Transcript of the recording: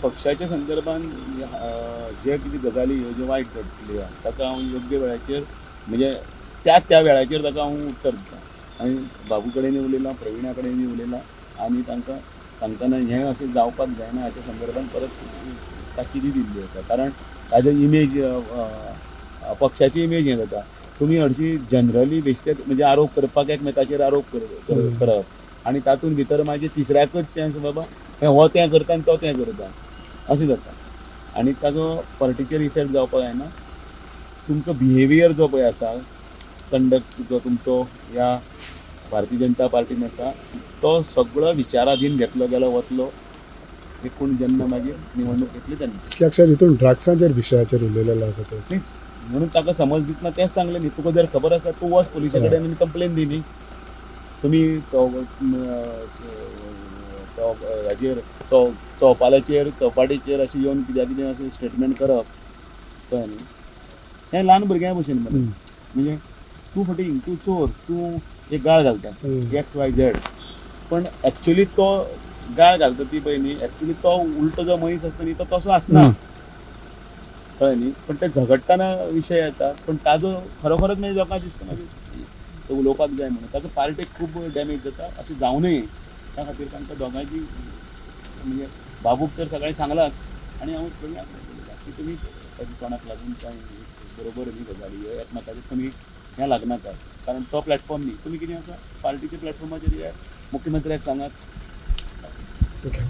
पक्षाच्या संदर्भान जे कितें गजाली ह्यो ज्यो वायट घडटल्यो ताका हांव योग्य वेळाचेर म्हणजे त्या वेळाचेर ताका हांव उत्तर दितां. आनी बाबू कडेनय उलयलां, प्रविणा कडेनय उलयलां आनी तांकां सांगतना हें अशें जावपाक जायना हाच्या संदर्भान परत ताकिदी दिल्ली आसा. कारण ताजो इमेज पक्षाची इमेज हें जाता. तुमी हरशीं जनरली बेश्टेच म्हणजे आरोप करपाक एकमेकाचेर आरोप करप आनी तातूंत भितर मागीर तिसऱ्याकच चान्स बाबा हो तें करता आनी तो तें करता अशें जाता. आनी ताजो पार्टीचेर इफेक्ट जावपाक जायना. तुमचो बिहेवियर जो पळय आसा, कंडक्ट जो तुमचो ह्या भारतीय जनता पार्टीन आसा तो सगळो विचाराधीन घेतलो गेलो वतलो एकूण जेन्ना मागीर निवडणूक येतली तेन्ना. कित्याक सर हितून ड्रग्साच्या विशयाचेर उलयलेलो आसा ते. म्हणून ताका समज दितना तेंच सांगलें न्ही, तुका जर खबर आसा तूं वच पुलिशा कडेन आनी कंप्लेन दी न्ही. तुमी हाचेर चौपालाचेर चौपाटीचेर अशें येवन कित्याक कितें अशें स्टेटमेंट करप कळ्ळें न्ही. हें ल्हान भुरग्यां भशेन मरे. म्हणजे तूं फटींग, तूं चोर, तूं एक गाळ घालता XYZ, पण एक्चुली तो गाळ घालता ती पळय न्ही, एक्चुली तो उलटो जो मनीस आसता न्ही तो तसो आसना. कळ्ळें न्ही. पण ते झगडटाना विशय येता, पण ताजो खरोखरच म्हणजे लोकांक दिसता मागीर तो उलोवपाक जाय म्हणून. ताजो पार्टेक खूब डॅमेज जाता. अशें जावं नये त्या खातीर तांकां दोगांयची म्हणजे बाबूक तर सगळें सांगलांच आनी हांव प्रविणाक उलयलां की तुमी ताच्या तोंडाक लागून कांय बरोबर न्ही गजाली ह्यो एकमेकाचेर तुमी हें लागनाकात. कारण तो प्लॅटफॉर्म न्ही, तुमी कितें आसा पार्टीच्या प्लॅटफॉर्माचेर या मुख्यमंत्र्याक सांगात. ओके.